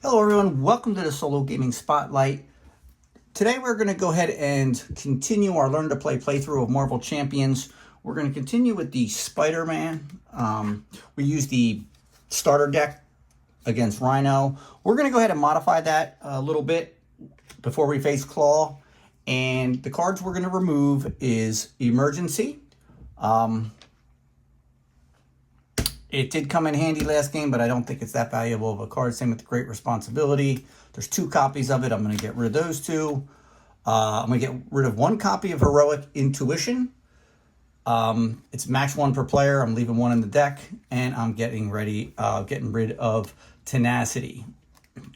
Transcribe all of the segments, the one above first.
Hello everyone, welcome to the Solo Gaming Spotlight. Today we're going to go ahead and continue our Learn to Play playthrough of Marvel Champions. We're going to continue with the Spider-Man. We use the starter deck against Rhino. We're going to go ahead and modify that a little bit before we face Klaw. And the cards we're going to remove is Emergency. It did come in handy last game, but I don't think it's that valuable of a card. Same with the Great Responsibility. There's 2 copies of it. I'm going to get rid of those 2. I'm going to get rid of 1 copy of Heroic Intuition. It's max 1 per player. I'm leaving 1 in the deck, and I'm getting rid of Tenacity.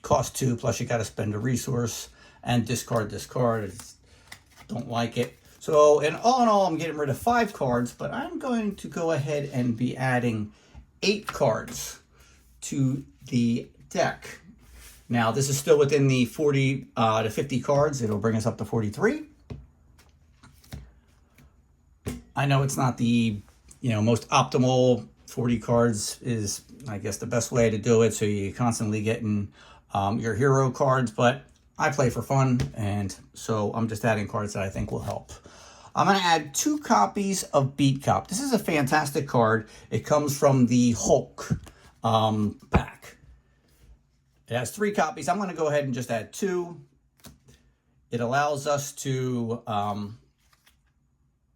Cost 2, plus you got to spend a resource and discard this card. I just don't like it. So, in all, I'm getting rid of 5 cards, but I'm going to go ahead and be adding 8 cards to the deck. Now, this is still within the 40 to 50 cards. It'll bring us up to 43. I know it's not the most optimal. 40 cards is, I guess, the best way to do it, so you're constantly getting your hero cards, but I play for fun, and so I'm just adding cards that I think will help. I'm going to add 2 copies of Beat Cop. This is a fantastic card. It comes from the Hulk pack. It has 3 copies. I'm going to go ahead and just add 2. It allows us to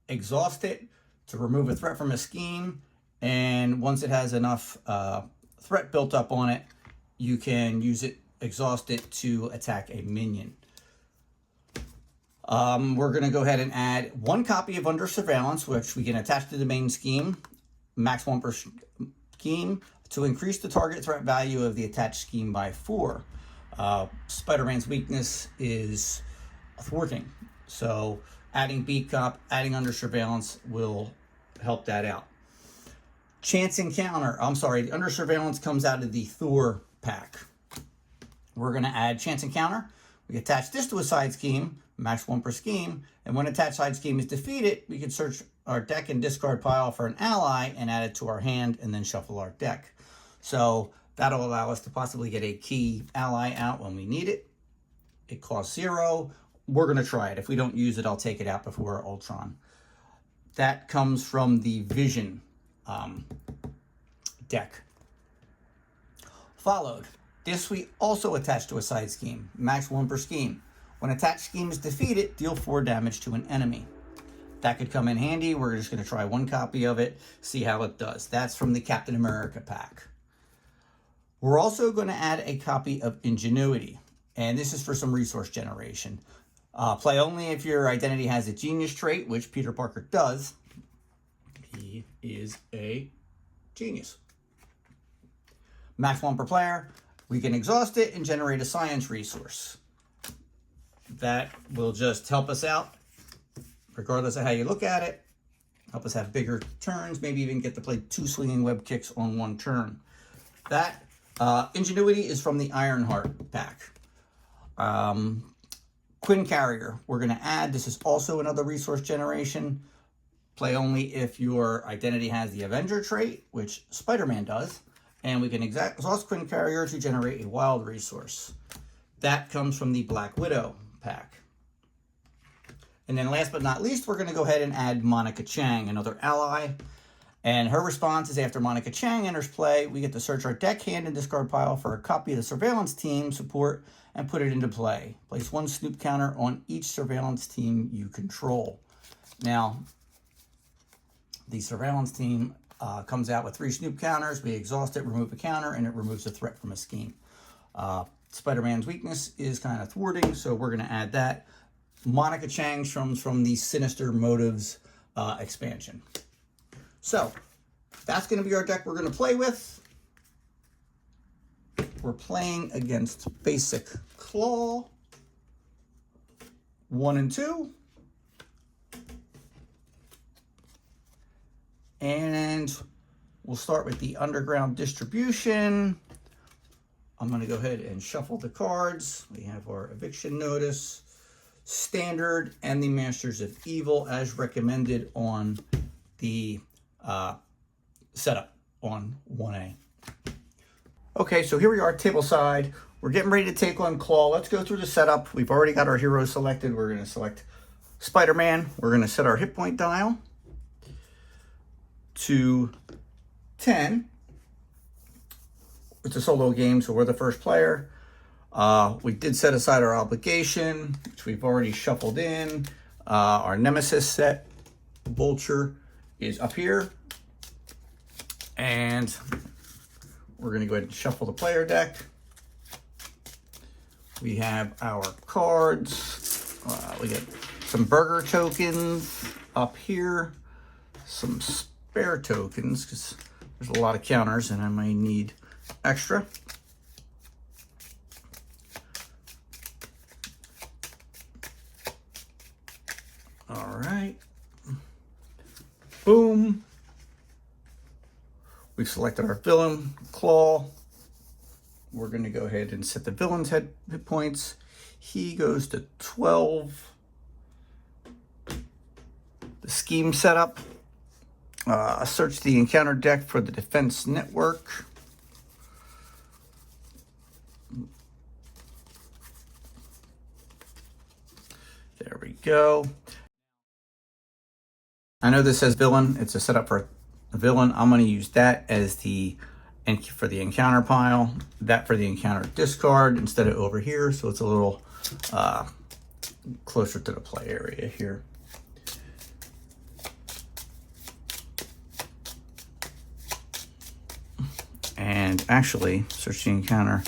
exhaust it to remove a threat from a scheme. And once it has enough threat built up on it, you can use it, exhaust it to attack a minion. We're going to go ahead and add 1 copy of Under Surveillance, which we can attach to the main scheme, max 1 per scheme, to increase the target threat value of the attached scheme by 4. Spider-Man's weakness is thwarting, so adding Beat Cop, adding Under Surveillance will help that out. Chance Encounter, the Under Surveillance comes out of the Thor pack. We're going to add Chance Encounter. We attach this to a side scheme, max 1 per scheme, and when attached side scheme is defeated, we can search our deck and discard pile for an ally and add it to our hand and then shuffle our deck. So that'll allow us to possibly get a key ally out when we need it. It costs 0. We're going to try it. If we don't use it, I'll take it out before Ultron. That comes from the Vision deck. Followed. This we also attach to a side scheme, max 1 per scheme. When attached scheme is defeated, deal 4 damage to an enemy. That could come in handy. We're just going to try 1 copy of it, see how it does. That's from the Captain America pack. We're also going to add a copy of Ingenuity, and this is for some resource generation. Play only if your identity has a genius trait, which Peter Parker does. He is a genius. Max 1 per player. We can exhaust it and generate a science resource. That will just help us out, regardless of how you look at it. Help us have bigger turns, maybe even get to play 2 swinging web kicks on 1 turn. That Ingenuity is from the Ironheart pack. Quinn Carrier, we're going to add. This is also another resource generation. Play only if your identity has the Avenger trait, which Spider-Man does. And we can exhaust Quinn Carrier to generate a wild resource. That comes from the Black Widow pack. And then last but not least, we're going to go ahead and add Monica Chang, another ally. And her response is after Monica Chang enters play, we get to search our deck, hand, and discard pile for a copy of the Surveillance Team support and put it into play. Place 1 snoop counter on each Surveillance Team you control. Now, the Surveillance Team comes out with 3 snoop counters. We exhaust it, remove a counter, and it removes a threat from a scheme. Spider-Man's weakness is kind of thwarting, so we're going to add that. Monica Chang comes from the Sinister Motives expansion. So, that's going to be our deck we're going to play with. We're playing against basic Klaw, 1 and 2. And we'll start with the Underground Distribution. I'm going to go ahead and shuffle the cards. We have our Eviction Notice, Standard, and the Masters of Evil as recommended on the setup on 1A. Okay, so here we are tableside. We're getting ready to take on Klaw. Let's go through the setup. We've already got our hero selected. We're going to select Spider-Man. We're going to set our hit point dial to 10. It's a solo game, so we're the first player. We did set aside our obligation, which we've already shuffled in. Our Nemesis set, Vulture, is up here. And we're going to go ahead and shuffle the player deck. We have our cards. We get some burger tokens up here. Some spare tokens, because there's a lot of counters and I might need extra. All right. Boom. We've selected our villain, Klaw. We're going to go ahead and set the villain's hit points. He goes to 12. The scheme setup. Search the encounter deck for the defense network. There we go. I know this says villain. It's a setup for a villain. I'm going to use that as for the encounter pile, that for the encounter discard instead of over here, so it's a little closer to the play area here. And actually, search the encounter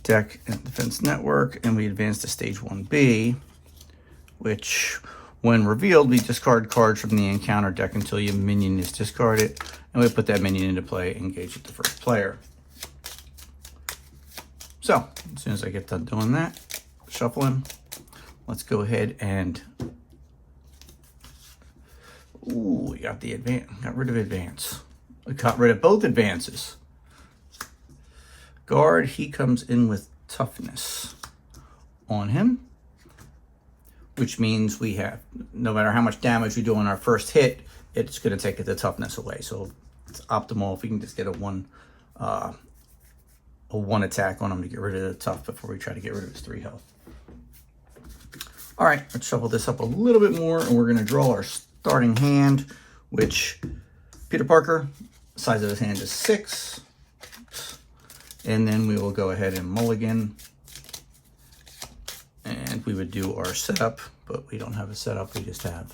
deck and defense network, and we advance to stage 1B, which, when revealed, we discard cards from the encounter deck until your minion is discarded, and we put that minion into play, engage with the first player. So, as soon as I get done doing that, shuffling, let's go ahead and, ooh, we got the advance, got rid of advance. We got rid of both advances. Guard, he comes in with toughness on him, which means we have, no matter how much damage we do on our first hit, it's going to take the toughness away. So it's optimal if we can just get a one attack on him to get rid of the tough before we try to get rid of his 3 health. All right, let's shuffle this up a little bit more, and we're going to draw our starting hand, which Peter Parker, size of his hand is 6. And then we will go ahead and mulligan. And we would do our setup, but we don't have a setup. We just have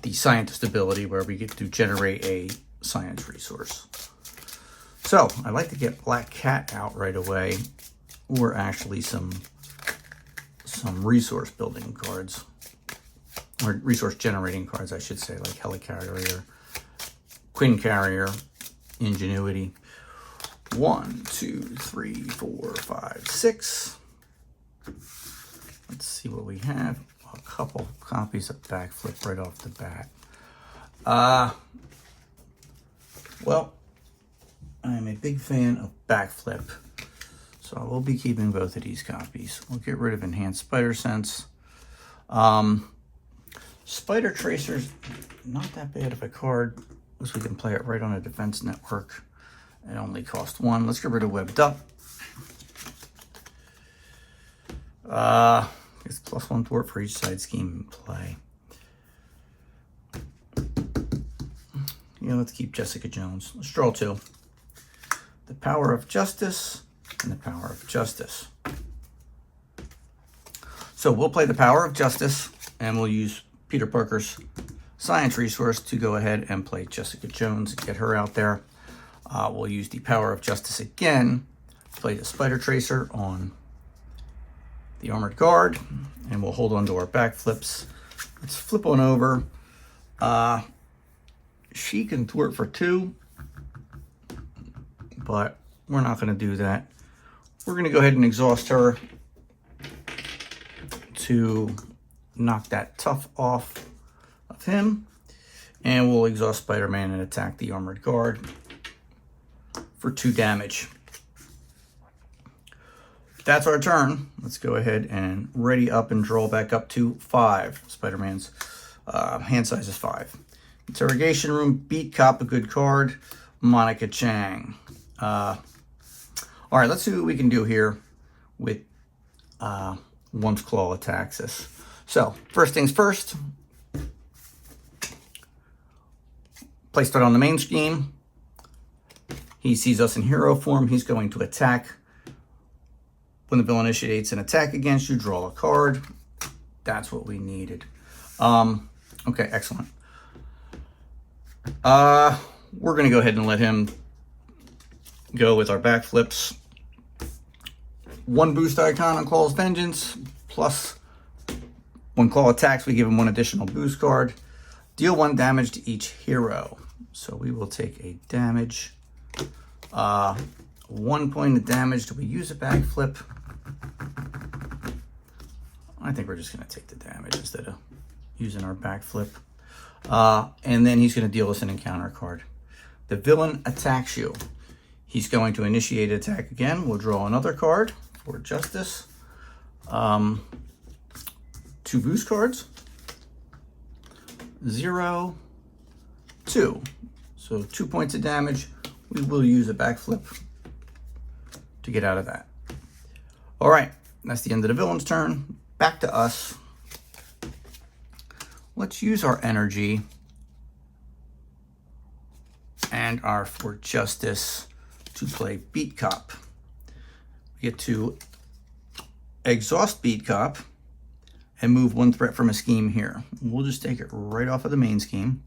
the scientist ability where we get to generate a science resource. So I'd like to get Black Cat out right away, or actually some resource building cards, or resource generating cards, I should say, like Helicarrier, Quinn Carrier, Ingenuity. 1, 2, 3, 4, 5, 6. Let's see what we have. A couple copies of Backflip right off the bat. Well, I'm a big fan of Backflip, so I will be keeping both of these copies. We'll get rid of Enhanced Spider Sense. Spider Tracer's not that bad of a card, because we can play it right on a defense network. It only costs 1. Let's get rid of Webbed Up. It's +1 thwart for each side scheme in play. Yeah, let's keep Jessica Jones. Let's draw 2. The Power of Justice and the Power of Justice. So we'll play the Power of Justice, and we'll use Peter Parker's science resource to go ahead and play Jessica Jones and get her out there. We'll use the Power of Justice again, play the Spider Tracer on the Armored Guard, and we'll hold on to our backflips. Let's flip on over. She can thwart for 2, but we're not going to do that. We're going to go ahead and exhaust her to knock that tough off of him, and we'll exhaust Spider-Man and attack the Armored Guard for 2 damage. That's our turn. Let's go ahead and ready up and draw back up to 5. Spider-Man's hand size is 5. Interrogation Room, beat Cop, a good card. Monica Chang. All right, let's see what we can do here with once Klaw attacks us. So first things first, place start on the main scheme. He sees us in hero form. He's going to attack. When the villain initiates an attack against you, draw a card. That's what we needed. Okay, excellent. We're going to go ahead and let him go with our backflips. 1 boost icon on Klaw's Vengeance, plus when Klaw attacks, we give him 1 additional boost card. Deal 1 damage to each hero. So we will take a damage. 1 point of damage. Do we use a backflip? I think we're just going to take the damage instead of using our backflip. And then he's going to deal us an encounter card. The villain attacks you. He's going to initiate attack again. We'll draw another card for justice. 2 boost cards. 0, 2. So 2 points of damage. We will use a backflip to get out of that. All right, that's the end of the villain's turn. Back to us. Let's use our energy and our For Justice to play Beat Cop. We get to exhaust Beat Cop and move 1 threat from a scheme here. We'll just take it right off of the main scheme.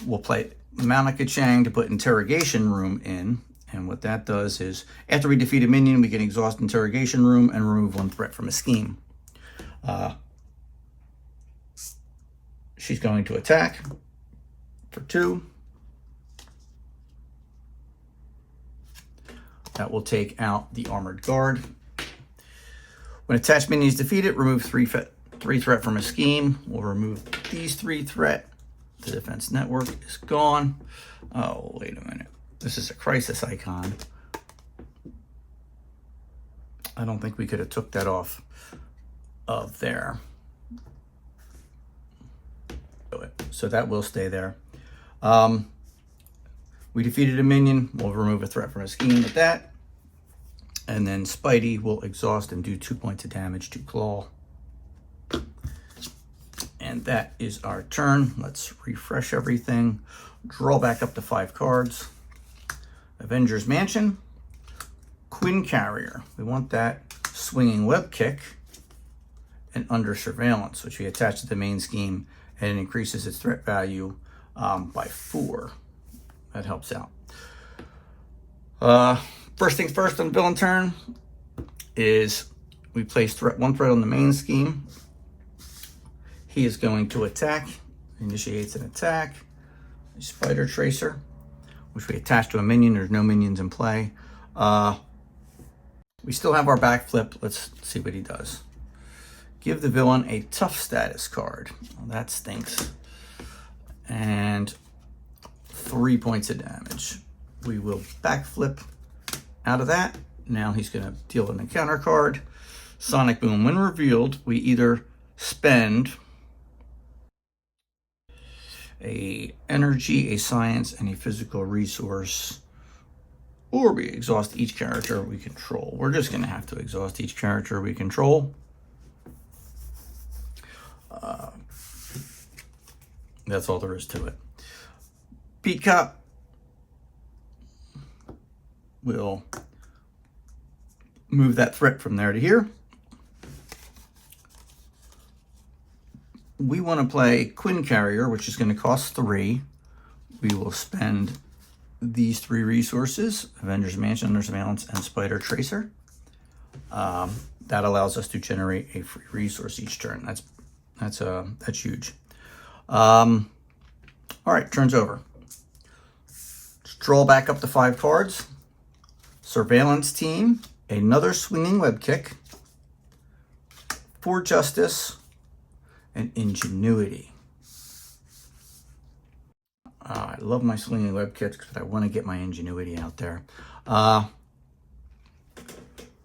We'll play Monica Chang to put Interrogation Room in. And what that does is, after we defeat a minion, we can exhaust Interrogation Room and remove 1 threat from a scheme. She's going to attack for 2. That will take out the Armored Guard. When attached minion is defeated, remove 3 threat from a scheme. We'll remove these 3 threat. The defense network is gone. Oh, wait a minute. This is a crisis icon. I don't think we could have took that off of there. So that will stay there. We defeated a minion. We'll remove a threat from a scheme with that. And then Spidey will exhaust and do 2 points of damage to Klaw. And that is our turn. Let's refresh everything. Draw back up to 5 cards. Avengers Mansion. Quinn Carrier. We want that swinging web kick and under surveillance, which we attach to the main scheme, and it increases its threat value by 4. That helps out. First things first on the villain turn is we place 1 threat on the main scheme. He is going to attack, initiates an attack. A Spider Tracer, which we attach to a minion. There's no minions in play. We still have our backflip. Let's see what he does. Give the villain a tough status card. Well, that stinks. And 3 points of damage. We will backflip out of that. Now he's going to deal an encounter card. Sonic Boom. When revealed, we either spend a energy, a science, and a physical resource, or we exhaust each character we control. We're just going to have to exhaust each character we control. That's all there is to it. Beat Cop will move that threat from there to here. We want to play Quinn Carrier, which is going to cost 3. We will spend these 3 resources: Avengers Mansion, Under Surveillance, and Spider Tracer. That allows us to generate a free resource each turn. That's huge. All right, turns over. Let's draw back up to 5 cards. Surveillance Team, another swinging web kick. For Justice, and Ingenuity. I love my swinging web kicks, but I want to get my Ingenuity out there.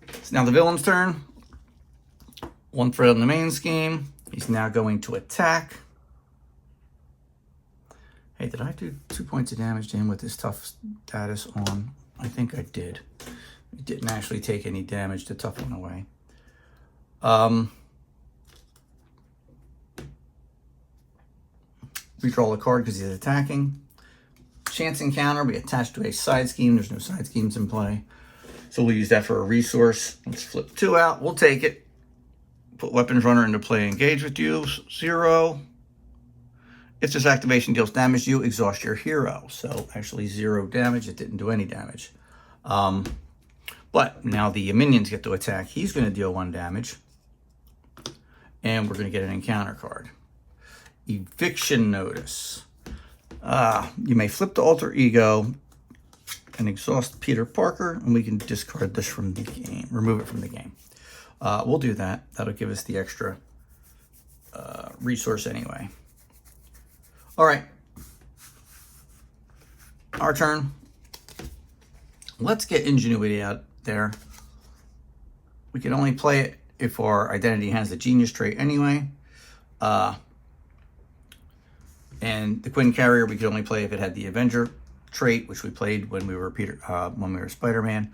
It's now the villain's turn. 1 threat on the main scheme. He's now going to attack. Hey, did I do 2 points of damage to him with this tough status on? I think I did. It didn't actually take any damage to tough one away. Redraw the card because he's attacking. Chance encounter, we attach to a side scheme. There's no side schemes in play. So we'll use that for a resource. Let's flip 2 out. We'll take it. Put Weapons Runner into play. Engage with you. 0. If this activation deals damage to you, exhaust your hero. So actually 0 damage. It didn't do any damage. But now the minions get to attack. He's going to deal 1 damage. And we're going to get an encounter card. Eviction Notice. You may flip the alter ego and exhaust Peter Parker, and we can discard this from the game, remove it from the game. We'll do that. That'll give us the extra resource anyway. All right. Our turn. Let's get Ingenuity out there. We can only play it if our identity has the Genius trait anyway. And the Quinn Carrier, we could only play if it had the Avenger trait, which we played when we were Spider-Man.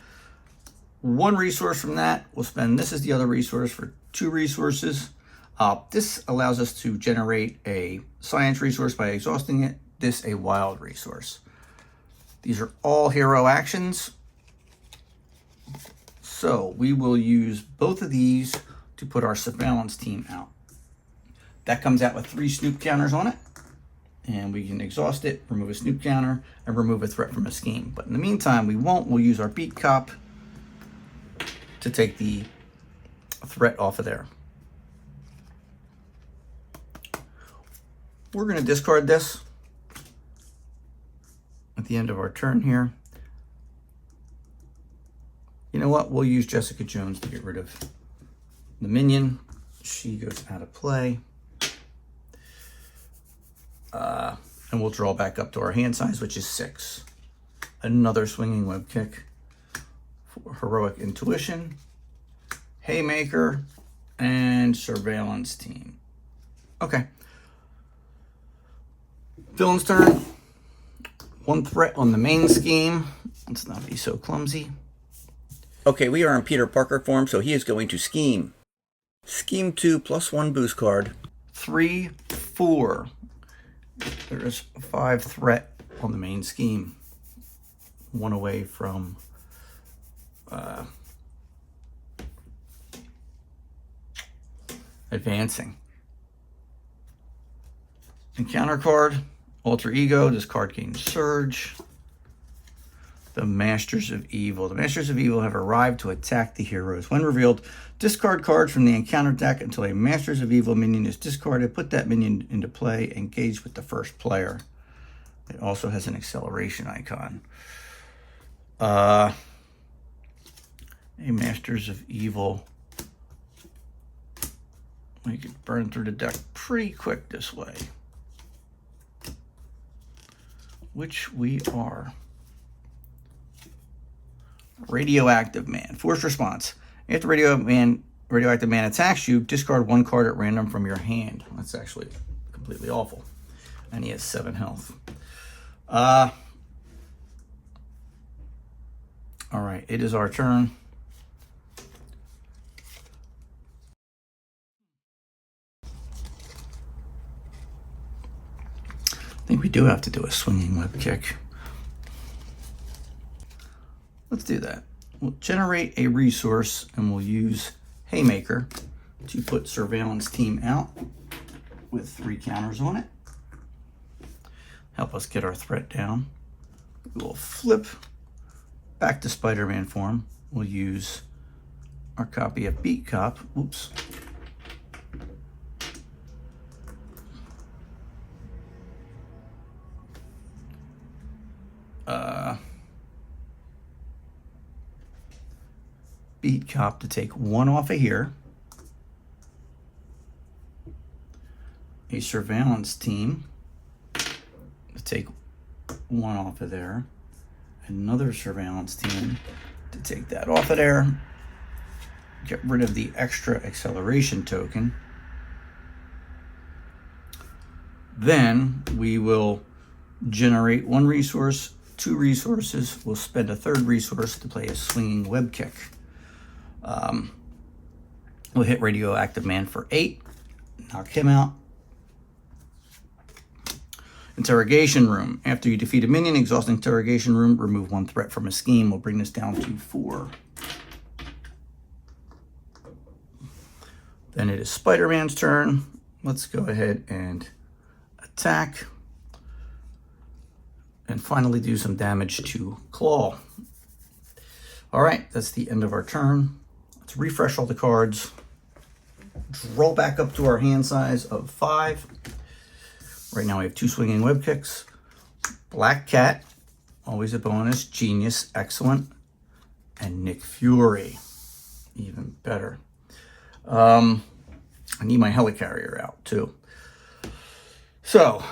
1 resource from that, we'll spend, this is the other resource, for 2 resources. This allows us to generate a science resource by exhausting it. This a wild resource. These are all hero actions. So we will use both of these to put our surveillance team out. That comes out with 3 snoop counters on it. And we can exhaust it, remove a snoop counter, and remove a threat from a scheme. But in the meantime, we won't. We'll use our beat cop to take the threat off of there. We're going to discard this at the end of our turn here. You know what? We'll use Jessica Jones to get rid of the minion. She goes out of play. And we'll draw back up to our hand size, which is 6. Another swinging web kick for Heroic Intuition, Haymaker, and Surveillance Team. Okay. Villain's turn. 1 threat on the main scheme. Let's not be so clumsy. Okay, we are in Peter Parker form, so he is going to scheme. Scheme 2 +1 boost card. 3, 4. There is 5 threat on the main scheme. 1 away from advancing. Encounter card, Alter Ego. This card gains Surge. The Masters of Evil. The Masters of Evil have arrived to attack the heroes. When revealed, discard cards from the encounter deck until a Masters of Evil minion is discarded. Put that minion into play. Engage with the first player. It also has an acceleration icon. A Masters of Evil. We could burn through the deck pretty quick this way. Which we are. Radioactive Man. Forced response. After Radioactive Man attacks you, discard 1 card at random from your hand. That's actually completely awful. And he has 7 health. All right, it is our turn. I think we do have to do a swinging web kick. Let's do that. We'll generate a resource and we'll use Haymaker to put Surveillance Team out with 3 counters on it. Help us get our threat down. We'll flip back to Spider-Man form. We'll use our copy of Beat Cop. Oops. Beat Cop to take 1 off of here. A Surveillance Team to take 1 off of there. Another Surveillance Team to take that off of there. Get rid of the extra acceleration token. Then we will generate 1 resource 2 resources. We'll spend a 3rd resource to play a swinging web kick. We'll hit Radioactive Man for 8, knock him out. Interrogation Room. After you defeat a minion, exhaust Interrogation Room, remove 1 threat from a scheme. We'll bring this down to 4. Then it is Spider-Man's turn. Let's go ahead and attack. And finally do some damage to Klaw. All right, that's the end of our turn. Let's refresh all the cards. Draw back up to our hand size of 5. Right now we have 2 swinging web kicks. Black Cat, always a bonus. Genius, excellent. And Nick Fury, even better. I need my helicarrier out too. So,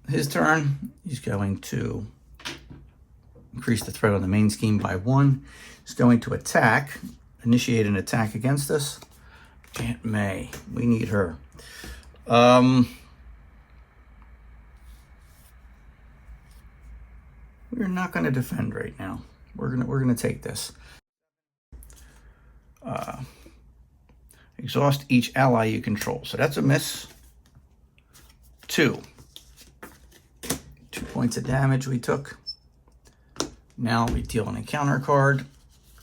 his turn, he's going to increase the threat on the main scheme by 1. He's going to attack, initiate an attack against us. Aunt May, we need her. We're not going to defend right now. We're gonna take this. Exhaust each ally you control. So that's a miss. 2. 2 points of damage we took. Now we deal an encounter card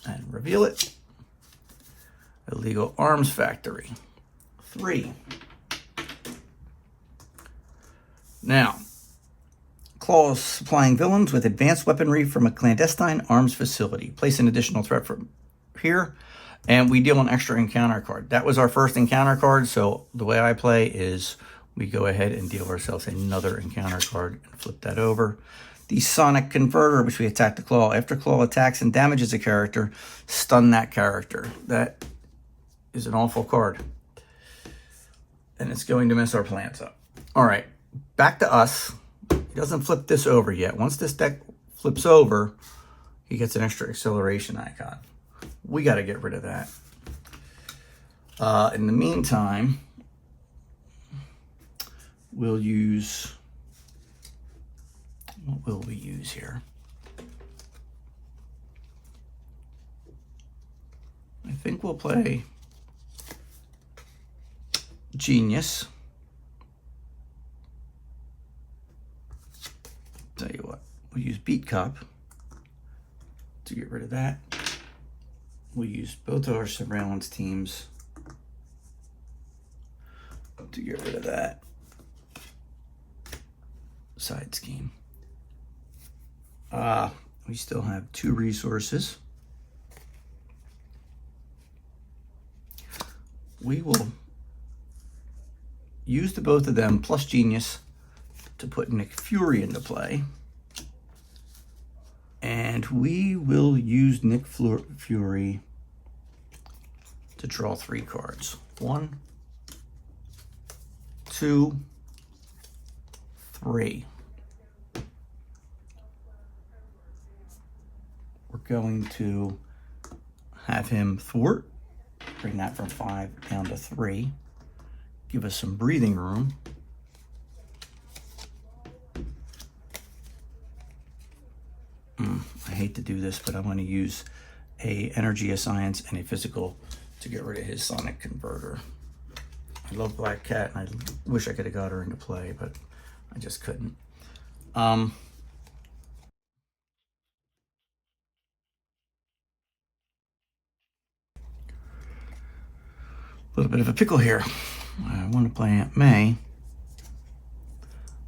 and reveal it. Illegal Arms Factory. 3. Now, Klaw is supplying villains with advanced weaponry from a clandestine arms facility. Place an additional threat from here, and we deal an extra encounter card. That was our first encounter card, so the way I play is we go ahead and deal ourselves another encounter card and flip that over. The Sonic Converter, which we attack the Klaw. After Klaw attacks and damages a character, stun that character. That is an awful card. And it's going to mess our plans up. All right, back to us. He doesn't flip this over yet. Once this deck flips over, he gets an extra acceleration icon. We got to get rid of that. In the meantime, we'll use... What will we use here? I think we'll play Genius. Tell you what, we'll use Beat Cop to get rid of that. We'll use both of our surveillance teams to get rid of that side scheme. We still have 2 resources. We will use the both of them plus Genius to put Nick Fury into play. And we will use Nick Fury to draw 3 cards. 1, 2, 3. We're going to have him thwart, bring that from 5 down to 3, give us some breathing room. I hate to do this, but I'm going to use a energy of science and a physical to get rid of his Sonic Converter. I love Black Cat, and I wish I could have got her into play, but I just couldn't. A little bit of a pickle here. I want to play Aunt May.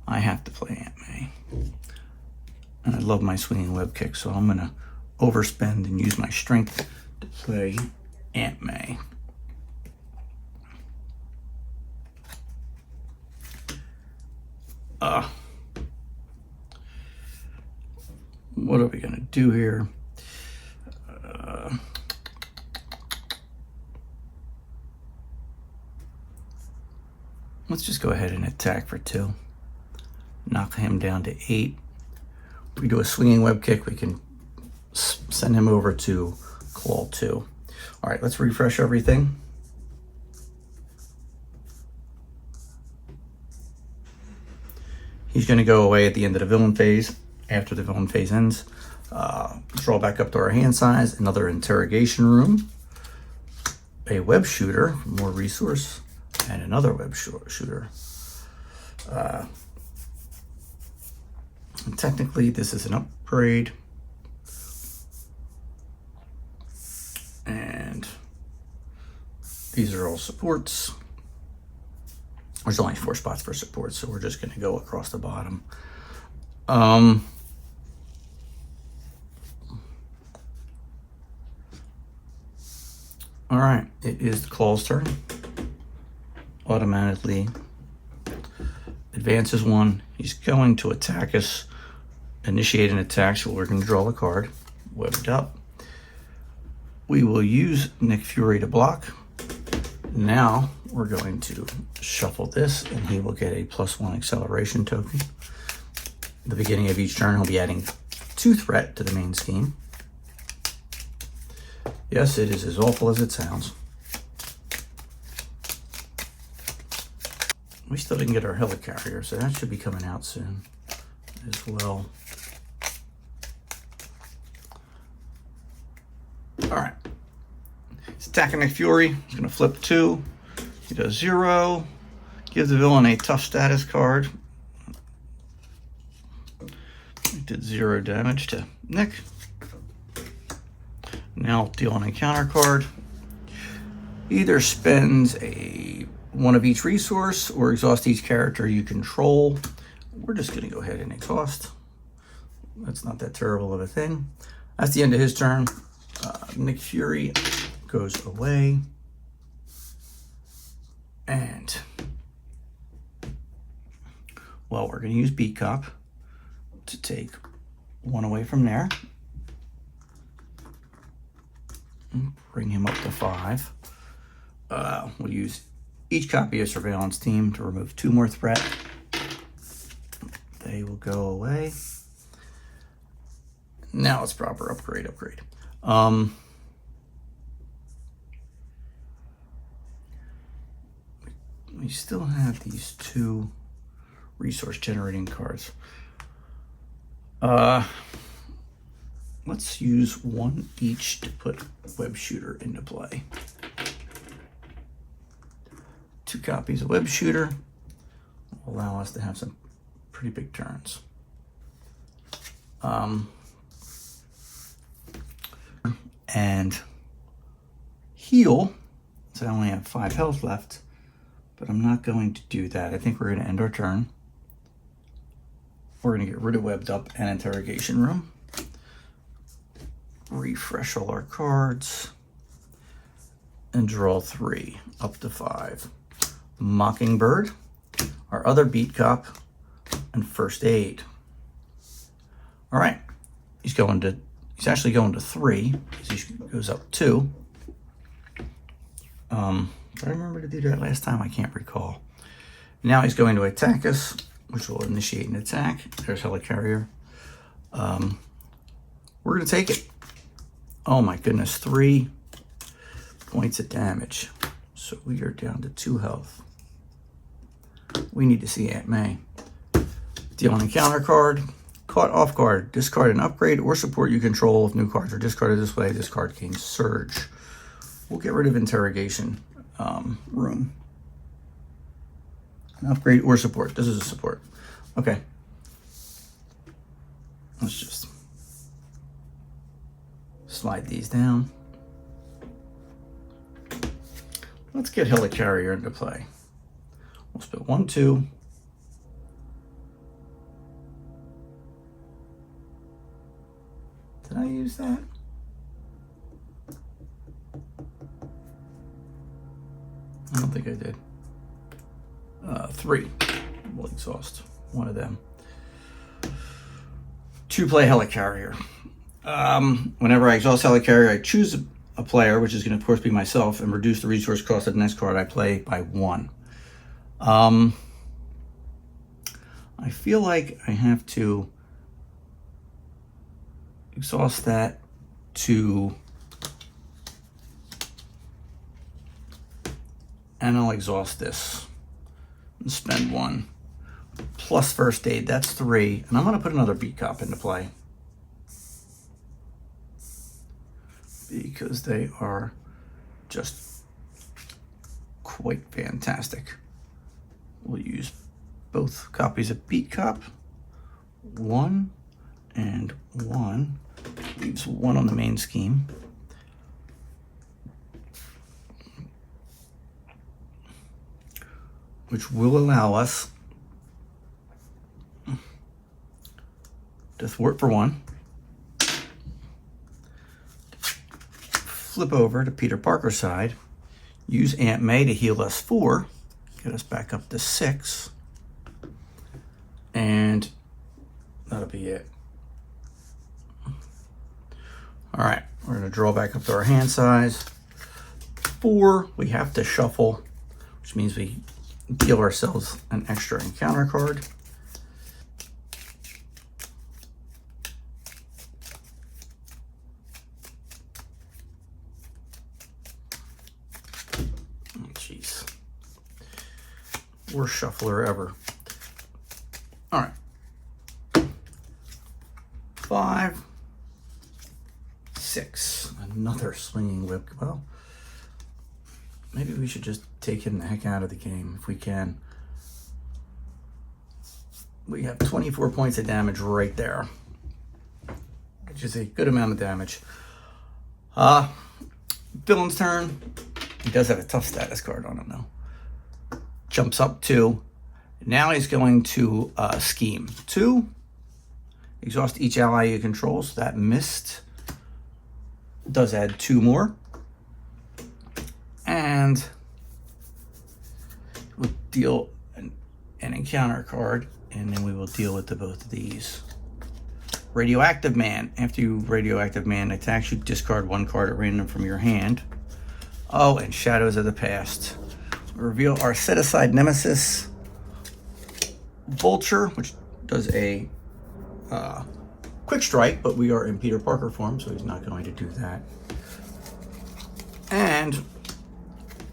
I have to play Aunt May. And I love my swinging web kick, so I'm going to overspend and use my strength to play Aunt May. What are we going to do here? Let's just go ahead and attack for 2. Knock him down to 8. If we do a swinging web kick, we can send him over to Klaw 2. All right, let's refresh everything. He's going to go away at the end of the villain phase. after the villain phase ends. Draw back up to our hand size, another interrogation room, a web shooter, more resource, and another web shooter. Technically, this is an upgrade. And these are all supports. There's only 4 spots for support, so we're just going to go across the bottom. All right, it is the Klaw's turn. Automatically advances 1. He's going to attack us, initiate an attack, so we're going to draw a card, webbed up. We will use Nick Fury to block. Now we're going to shuffle this, and he will get a +1 acceleration token. At the beginning of each turn, he'll be adding 2 threat to the main scheme. Yes, it is as awful as it sounds. We still didn't get our helicarrier, so that should be coming out soon as well. All right. He's attacking Nick Fury. He's going to flip 2. He does 0. Give the villain a tough status card. He did 0 damage to Nick. Now deal an encounter card. Either spends one of each resource or exhaust each character you control. We're just going to go ahead and exhaust. That's not that terrible of a thing. That's the end of his turn. Nick Fury goes away. And, well, we're going to use Beat Cop to take 1 away from there. Bring him up to 5. We'll use each copy of Surveillance Team to remove 2 more threat. They will go away. Now it's proper upgrade. We still have these 2 resource generating cards. Let's use 1 each to put Web Shooter into play. 2 copies of Web Shooter will allow us to have some pretty big turns. And heal, so I only have 5 health left, but I'm not going to do that. I think we're going to end our turn. We're going to get rid of Webbed Up and Interrogation Room. Refresh all our cards and draw 3 up to 5. Mockingbird, our other Beat Cop, and First Aid. All right, he's actually going to 3 because he goes up 2. Did I remember to do that last time? I can't recall. Now he's going to attack us, which will initiate an attack. There's Helicarrier. We're going to take it. Oh my goodness, 3 points of damage. So we are down to 2 health. We need to see Aunt May. Deal an encounter card. Caught off guard. Discard an upgrade or support you control. If new cards are discarded this way, this card gains Surge. We'll get rid of Interrogation Room. An upgrade or support. This is a support. Okay. Let's just slide these down. Let's get Helicarrier into play. We'll split 1, 2. Did I use that? I don't think I did. 3. We'll exhaust one of them. 2 play Helicarrier. Whenever I exhaust Helicarrier, I choose a player, which is going to, of course, be myself, and reduce the resource cost of the next card I play by 1. I feel like I have to exhaust that to, and I'll exhaust this and spend 1. plus first aid, that's 3. And I'm going to put another beat cop into play, because they are just quite fantastic. We'll use both copies of beat cop. 1 and 1. Leaves 1 on the main scheme. Which will allow us to thwart for 1. Flip over to Peter Parker's side. Use Aunt May to heal us 4. Get us back up to 6. And that'll be it. All right, we're going to draw back up to our hand size. 4, we have to shuffle, which means we deal ourselves an extra encounter card. Oh, jeez. Worst shuffler ever. All right. 5, 6. Another swinging whip. Well, maybe we should just take him the heck out of the game if we can. We have 24 points of damage right there, which is a good amount of damage. Villain's turn. He does have a tough status card on him though. Jumps up 2. Now he's going to scheme 2. Exhaust each ally you control, so that missed. Does add 2 more. And we'll deal an encounter card, and then we will deal with the both of these. Radioactive Man. After you Radioactive Man attacks, you discard 1 card at random from your hand. Oh, and Shadows of the Past. Reveal our set-aside nemesis, Vulture, which does a quick strike, but we are in Peter Parker form, so he's not going to do that. And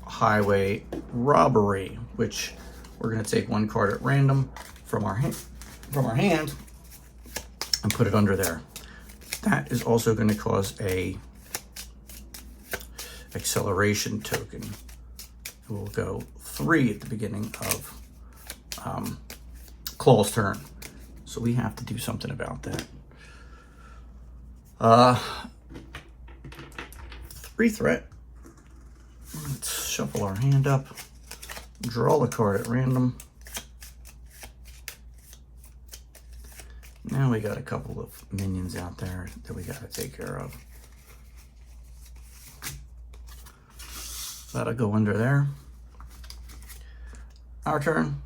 Highway Robbery, which we're going to take 1 card at random from our hand and put it under there. That is also going to cause a acceleration token. We'll go 3 at the beginning of Klaw's turn. So we have to do something about that. 3 threat. Let's shuffle our hand up. Draw the card at random. Now we got a couple of minions out there that we got to take care of. That'll go under there. Our turn.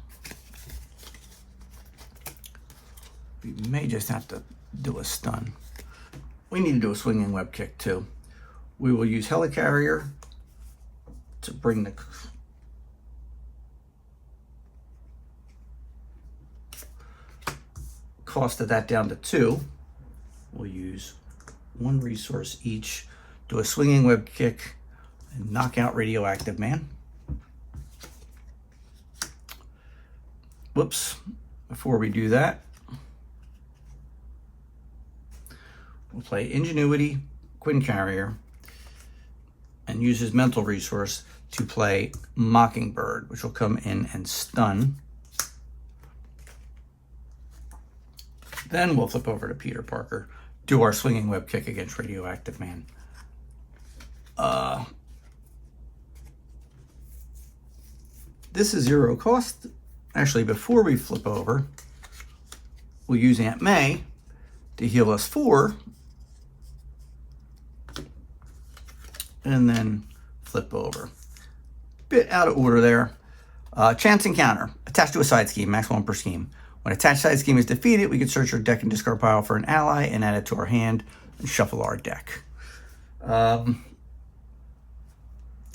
We may just have to do a stun. We need to do a swinging web kick too. We will use Helicarrier to bring the cost of that down to 2. We'll use 1 resource each, do a swinging web kick, and knock out Radioactive Man. Whoops. Before we do that, we'll play Ingenuity, Quinn Carrier, and use his mental resource to play Mockingbird, which will come in and stun. Then we'll flip over to Peter Parker, do our swinging web kick against Radioactive Man. This is 0 cost. Actually, before we flip over, we'll use Aunt May to heal us 4. And then flip over. Bit out of order there. Chance encounter. Attached to a side scheme, max 1 per scheme. When attached side scheme is defeated, we can search our deck and discard pile for an ally and add it to our hand and shuffle our deck.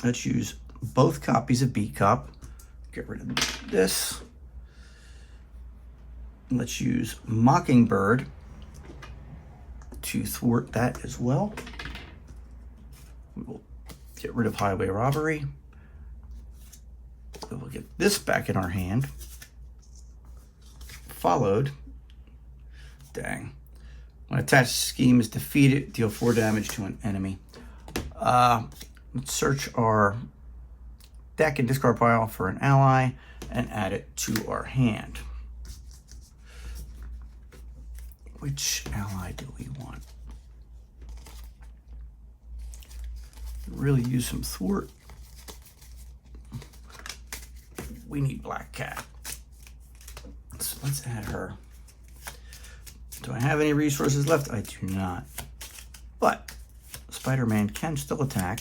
Let's use both copies of Beat Cop. Get rid of this. Let's use Mockingbird to thwart that as well. We will get rid of Highway Robbery. We'll get this back in our hand. followed. Dang. When attached scheme is defeated, deal 4 damage to an enemy. Let's search our deck and discard pile for an ally and add it to our hand. Which ally do we want? Really use some thwart. We need Black Cat. So let's add her. Do I have any resources left? I do not. But Spider-Man can still attack.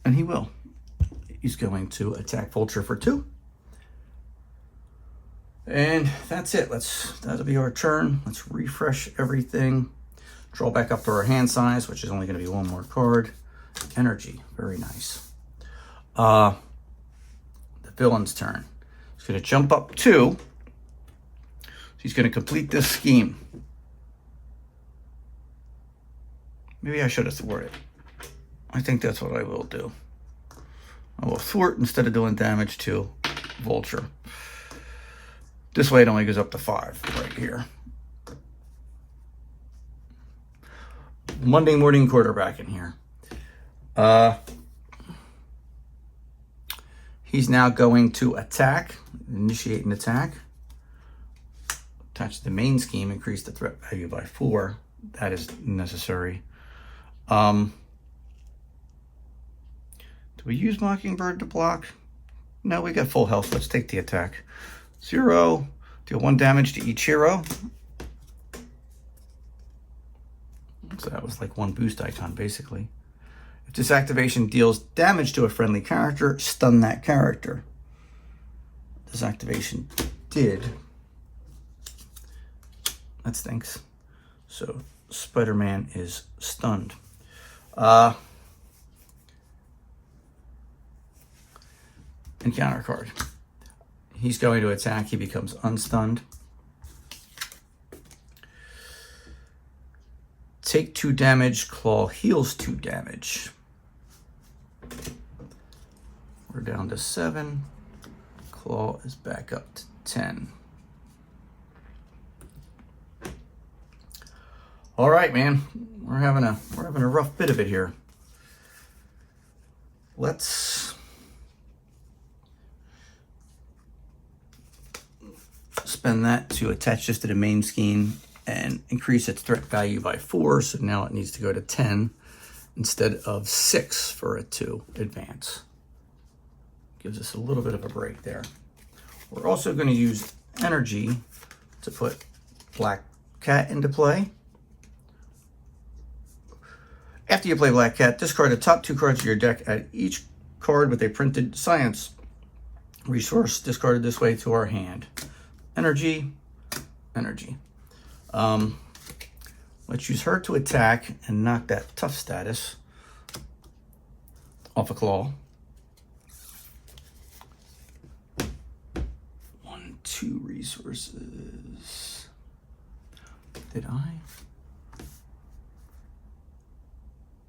And he will. He's going to attack Vulture for 2. And that's it. That'll be our turn. Let's refresh everything. Draw back up to our hand size, which is only going to be 1 more card. Energy, very nice. The villain's turn. He's going to jump up 2. He's going to complete this scheme. Maybe I should have thwarted. I think that's what I will do. I will thwart instead of doing damage to Vulture. This way it only goes up to 5 right here. Monday morning quarterback in here. He's now going to attack, initiate an attack. Attach the main scheme, increase the threat value by 4. That is necessary. Do we use Mockingbird to block? No, we got full health. Let's take the attack. 0, deal 1 damage to each hero. So that was like 1 boost icon, basically. If this activation deals damage to a friendly character, stun that character. This activation did. That stinks. So Spider-Man is stunned. Encounter card. He's going to attack. He becomes unstunned. Take 2 damage. Claw heals 2 damage. We're down to 7. Claw is back up to 10. All right, man. We're having a rough bit of it here. Let's spend that to attach this to the main scheme and increase its threat value by 4. So now it needs to go to 10 instead of 6 for a 2 advance. Gives us a little bit of a break there. We're also going to use energy to put Black Cat into play. After you play Black Cat, discard the top 2 cards of your deck. Add each card with a printed science resource discarded this way to our hand. Energy, energy. Let's use her to attack and knock that tough status off a Claw. 1, 2 resources. Did I?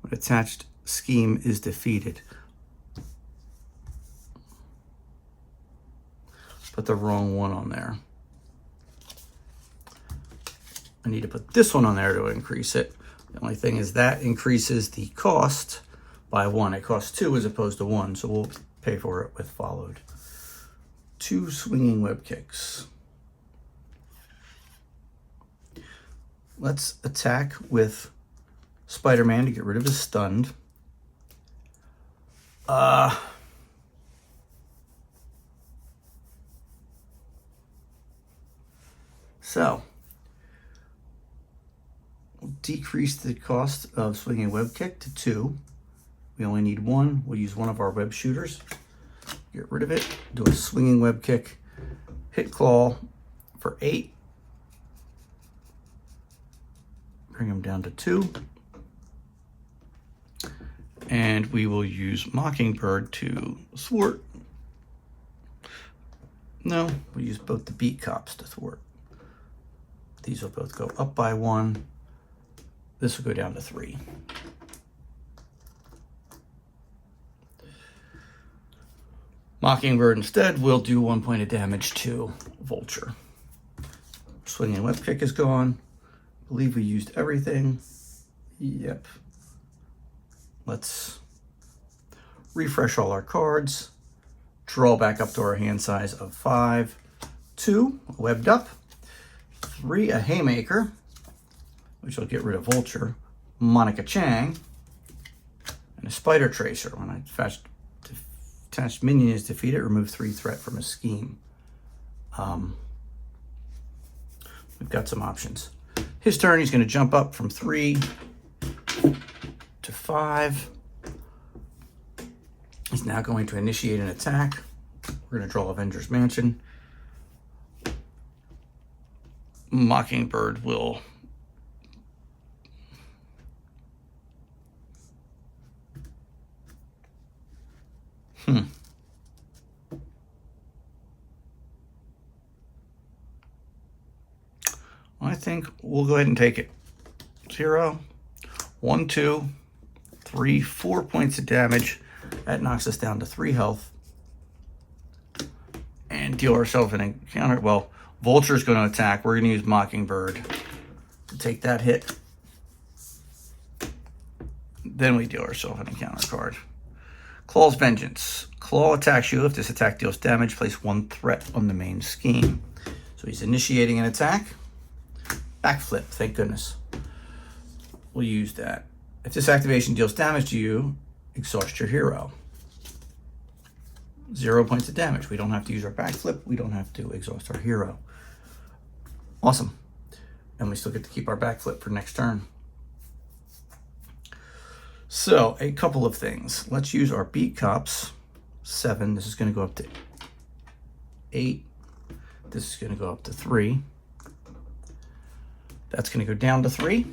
When attached scheme is defeated. Put the wrong one on there. I need to put this one on there to increase it. The only thing is that increases the cost by 1. It costs 2 as opposed to 1, so we'll pay for it with followed. 2 swinging web kicks. Let's attack with Spider-Man to get rid of his stunned. So we'll decrease the cost of swinging a web kick to 2. We only need 1. We'll use one of our web shooters. Get rid of it. Do a swinging web kick. Hit Claw for 8. Bring him down to 2. And we will use Mockingbird to thwart. No, we'll use both the beat cops to thwart. These will both go up by 1. this will go down to 3. Mockingbird instead will do 1 point of damage to Vulture. Swinging Whip Kick is gone. I believe we used everything. Yep. Let's refresh all our cards. Draw back up to our hand size of 5. 2, Webbed Up. 3, a Haymaker, which will get rid of Vulture. Monica Chang. And a Spider Tracer. When I attached minion is defeated, remove 3 threat from a scheme. We've got some options. His turn, he's going to jump up from 3 to 5. He's now going to initiate an attack. We're going to draw Avengers Mansion. Mockingbird will I think we'll go ahead and take it. 0, 1, 2, 3, 4 points of damage. That knocks us down to 3 health. And deal ourselves an encounter. Well, Vulture's going to attack. We're going to use Mockingbird to take that hit. Then we deal ourselves an encounter card. Claw's Vengeance. Claw attacks you. If this attack deals damage, place 1 threat on the main scheme. So he's initiating an attack. Backflip, thank goodness. We'll use that. If this activation deals damage to you, exhaust your hero. 0 points of damage. We don't have to use our backflip. We don't have to exhaust our hero. Awesome. And we still get to keep our backflip for next turn. So, a couple of things. Let's use our Beat Cops. 7. This is going to go up to 8. This is going to go up to 3. That's going to go down to 3.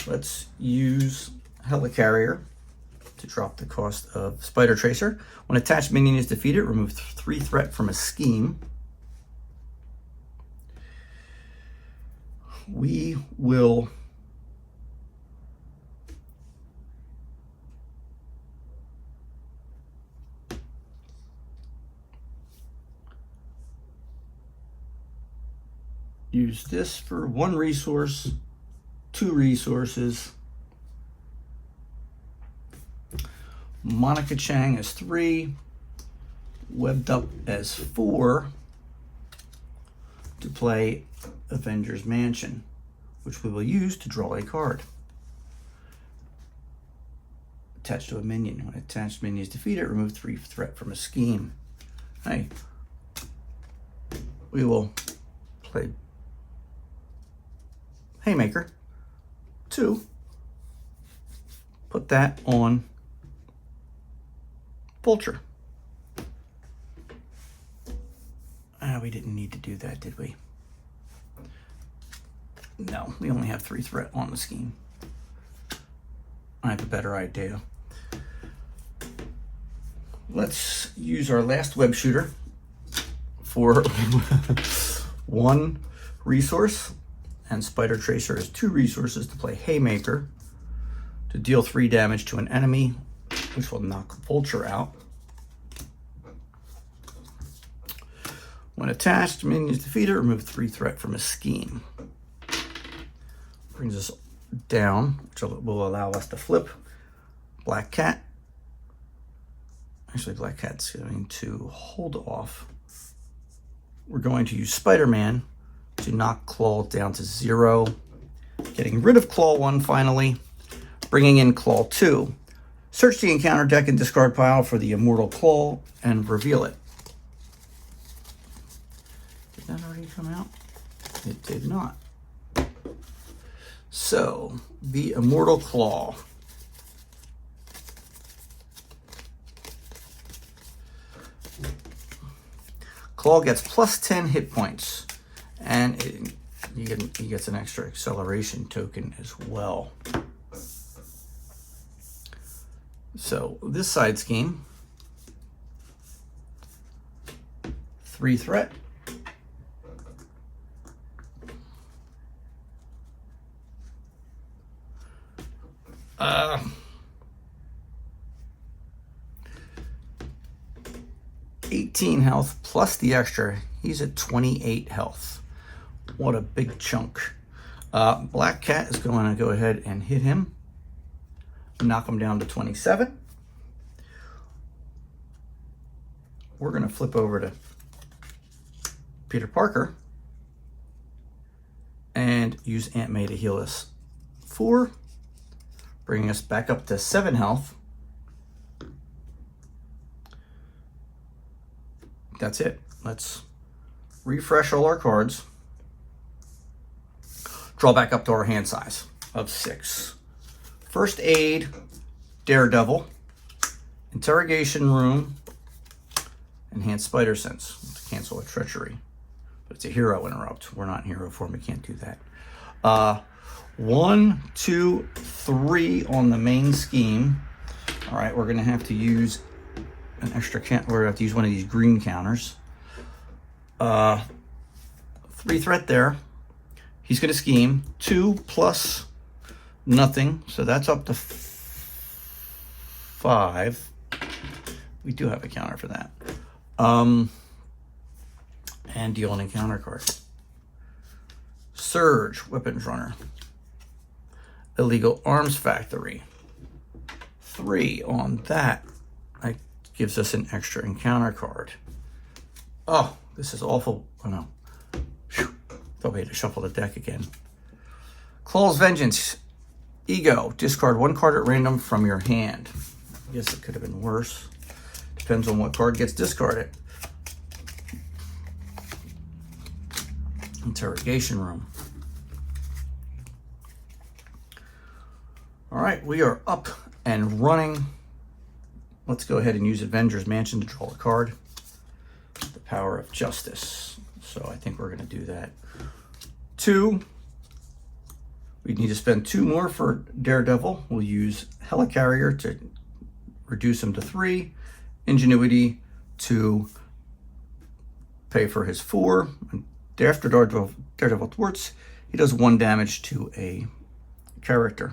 Let's use Helicarrier to drop the cost of Spider Tracer. When attached minion is defeated, remove 3 threat from a scheme. We will use this for 1 resource, 2 resources. Monica Chang as 3, Webbed Up as 4 to play Avengers Mansion, which we will use to draw a card. Attached to a minion. When attached minion is defeated, remove 3 threat from a scheme. Hey, we will play Haymaker. 2. Put that on Vulture. We didn't need to do that, did we? No, we only have 3 threat on the scheme. I have a better idea. Let's use our last web shooter for 1 resource, and Spider Tracer is 2 resources to play Haymaker to deal 3 damage to an enemy, which will knock Vulture out. When attached, minion is defeated, remove 3 threat from a scheme. Brings us down, which will allow us to flip Black Cat. Actually, Black Cat's going to hold off. We're going to use Spider-Man to knock Klaw down to 0. Getting rid of Klaw 1 finally. Bringing in Klaw 2. Search the encounter deck and discard pile for the Immortal Klaw and reveal it. Did that already come out? It did not. So, the Immortal Klaw. Klaw gets plus 10 hit points, and he gets an extra acceleration token as well. So, this side scheme, 3 threat, Uh, 18 health plus the extra. He's at 28 health. What a big chunk. Black Cat is going to go ahead and hit him. Knock him down to 27. We're going to flip over to Peter Parker and use Aunt May to heal us 4, bringing us back up to 7 health. That's it. Let's refresh all our cards. Draw back up to our hand size of 6. First Aid, Daredevil, Interrogation Room, Enhanced Spider Sense to cancel a Treachery. But it's a Hero Interrupt. We're not in Hero form. We can't do that. 1, 2, 3 on the main scheme. All right, we're going to have to use an extra count. We're going to have to use one of these green counters. 3 threat there. He's going to scheme 2 plus nothing, so that's up to 5. We do have a counter for that. And deal an encounter card. Surge, Weapons Runner. Illegal Arms Factory. 3 on that. That gives us an extra encounter card. Oh, this is awful. Oh no. Whew. Thought we had to shuffle the deck again. Klaw's Vengeance. Ego. Discard 1 card at random from your hand. I guess it could have been worse. Depends on what card gets discarded. Interrogation Room. All right, we are up and running. Let's go ahead and use Avengers Mansion to draw a card. The Power of Justice. So I think we're going to do that. 2. We need to spend 2 more for Daredevil. We'll use Helicarrier to reduce him to 3. Ingenuity to pay for his 4. And after Daredevil thwarts, he does 1 damage to a character.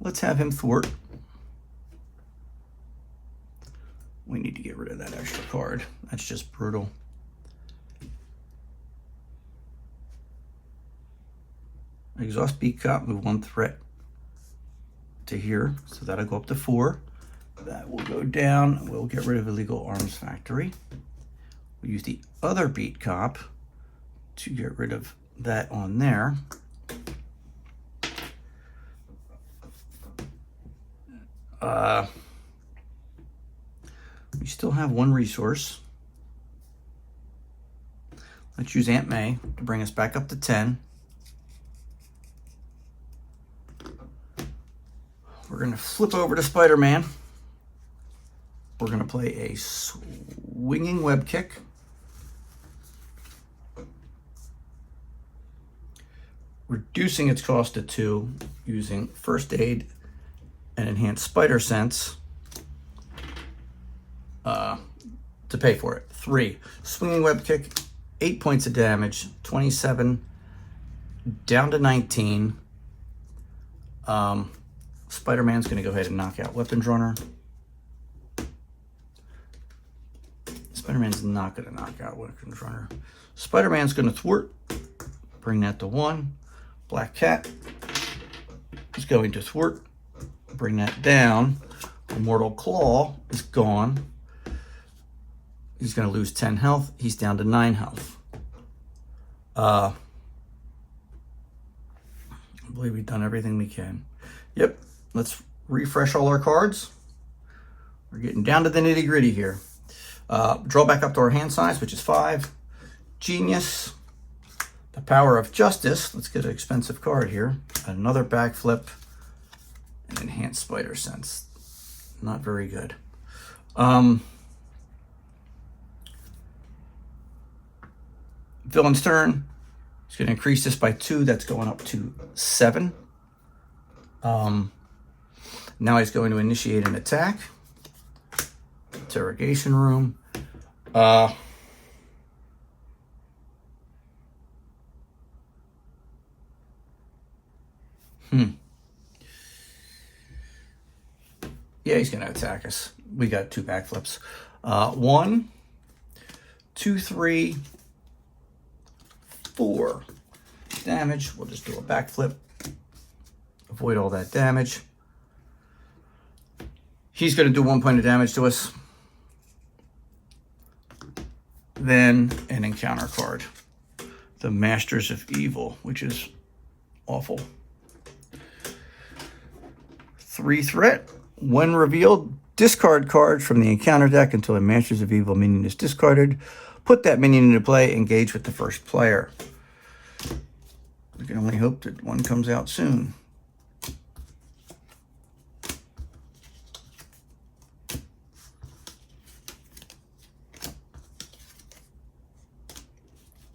Let's have him thwart. We need to get rid of that extra card. That's just brutal. Exhaust beat cop, move 1 threat to here. So that'll go up to 4. That will go down. We'll get rid of Illegal Arms Factory. We'll use the other beat cop to get rid of that on there. We still have 1 resource. Let's use Aunt May to bring us back up to 10. We're going to flip over to Spider-Man. We're going to play a swinging web kick. Reducing its cost to 2 using First Aid and Enhanced Spider Sense to pay for it. 3. Swinging web kick, 8 points of damage, 27 down to 19. Spider-Man's going to go ahead and knock out Weapons Runner. Spider-Man's not going to knock out Weapons Runner. Spider-Man's going to thwart, bring that to 1. Black Cat is going to thwart, bring that down. Immortal Klaw is gone. He's going to lose 10 health. He's down to 9 health. I believe we've done everything we can. Yep. Let's refresh all our cards. We're getting down to the nitty gritty here. Draw back up to our hand size, which is 5. Genius. The Power of Justice. Let's get an expensive card here. Another backflip. And Enhanced Spider Sense. Not very good. Villain's turn. He's going to increase this by 2. That's going up to 7. Now he's going to initiate an attack. Interrogation Room. Yeah, he's going to attack us. We got 2 backflips. 1, 2, 3, 4 damage. We'll just do a backflip. Avoid all that damage. He's going to do 1 point of damage to us. Then an encounter card. The Masters of Evil, which is awful. 3 threat. When revealed, discard card from the encounter deck until a Masters of Evil minion is discarded. Put that minion into play, engage with the first player. We can only hope that one comes out soon.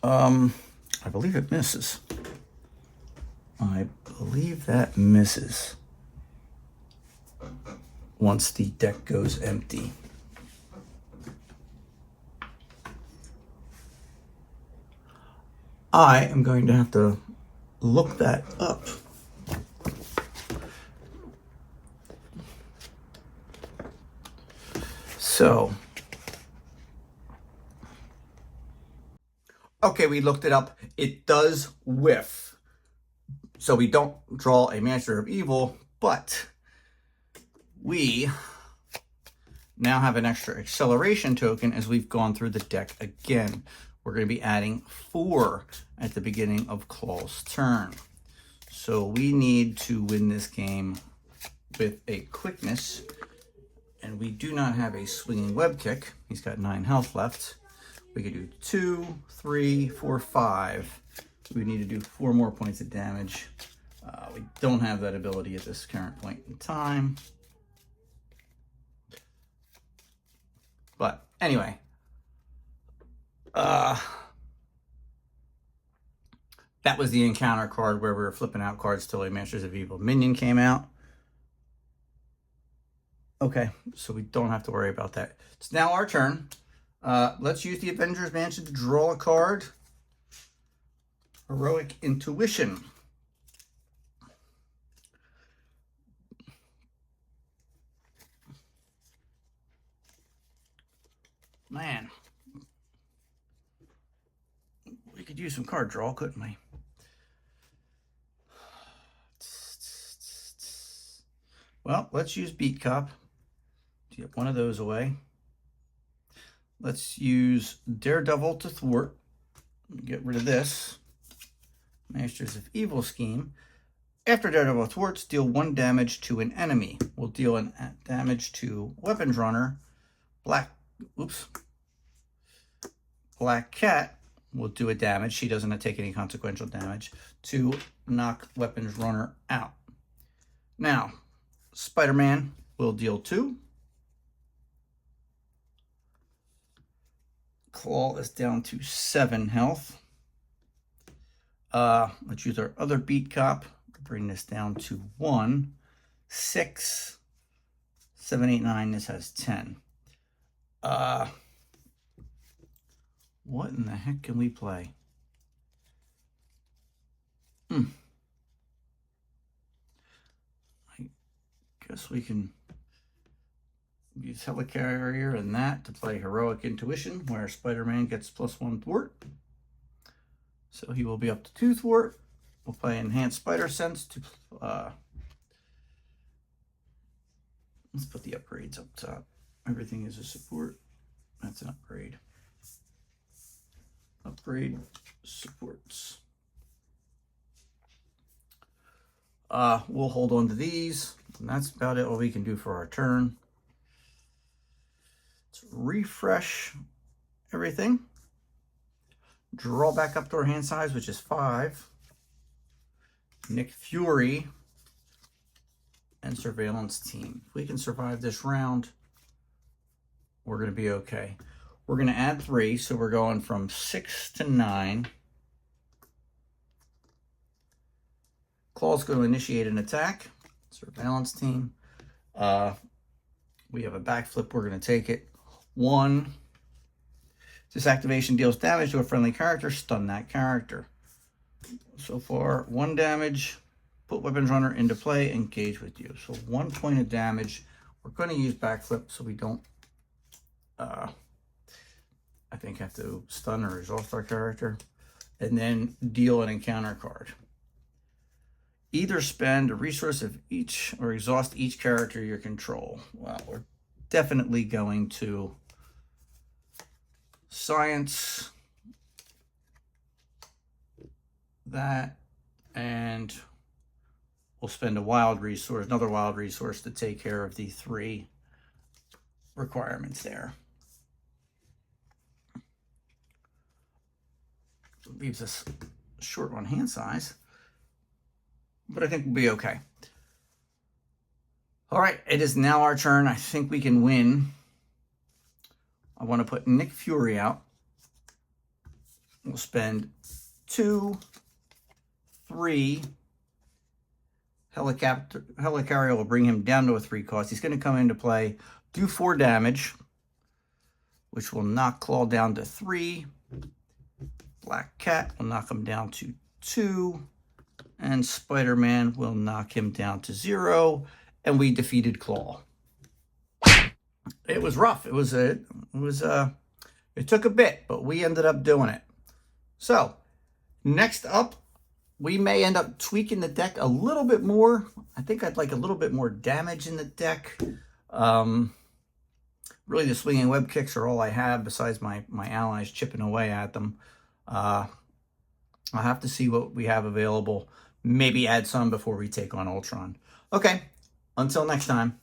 I believe it misses. I believe that misses. Once the deck goes empty. I am going to have to look that up. So, okay, we looked it up. It does whiff. So we don't draw a Master of Evil, but we now have an extra acceleration token as we've gone through the deck again. We're going to be adding 4 at the beginning of Klaw's turn. So we need to win this game with a quickness, and we do not have a swinging web kick. He's got 9 health left. We could do 2, 3, 4, 5. We need to do 4 more points of damage. We don't have that ability at this current point in time. But anyway, that was the encounter card where we were flipping out cards till a Masters of Evil minion came out. Okay, so we don't have to worry about that. It's now our turn. Let's use the Avengers Mansion to draw a card. Heroic Intuition. Man, we could use some card draw, couldn't we? Well, let's use Beat Cop to get one of those away. Let's use Daredevil to thwart. Get rid of this. Masters of Evil scheme. After Daredevil thwarts, deal 1 damage to an enemy. We'll deal an damage to Weapons Runner. Black Cat will do a damage. She doesn't take any consequential damage to knock Weapons Runner out. Now, Spider-Man will deal 2. Klaw is down to 7 health. Let's use our other Beat Cop to bring this down to 1. 6, 7, 8, 9. This has 10. What in the heck can we play? I guess we can use Helicarrier and that to play Heroic Intuition, where Spider-Man gets +1 thwart. So he will be up to 2 thwart. We'll play Enhanced Spider Sense to let's put the upgrades up top. Everything is a support. That's an upgrade. Upgrade supports. We'll hold on to these, and that's about it. What we can do for our turn. Let's refresh everything. Draw back up to our hand size, which is 5. Nick Fury and Surveillance Team. If we can survive this round, we're going to be okay. We're going to add 3, so we're going from 6 to 9. Klaw's going to initiate an attack. Surveillance Team. We have a backflip. We're going to take it. 1. This activation deals damage to a friendly character. Stun that character. So far, 1 damage Put weapons runner into play, engage with you. So 1 point of damage. We're going to use backflip so we don't, I think, have to stun or exhaust our character. And then deal an encounter card. Either spend a resource of each or exhaust each character you control. Well, we're definitely going to science that, and we'll spend a wild resource, another wild resource, to take care of the 3 requirements there. So it leaves us short on hand size, but I think we'll be okay. All right, it is now our turn. I think we can win. I want to put Nick Fury out. We'll spend 2, 3. Helicarrier will bring him down to a 3 cost. He's going to come into play, do 4 damage, which will knock Klaw down to 3. Black Cat will knock him down to 2. And Spider-Man will knock him down to 0. And we defeated Klaw. It was rough. It took a bit, but we ended up doing it. So, next up, we may end up tweaking the deck a little bit more. I think I'd like a little bit more damage in the deck. Really, the swinging web kicks are all I have besides my allies chipping away at them. I'll have to see what we have available. Maybe add some before we take on Ultron. Okay, until next time.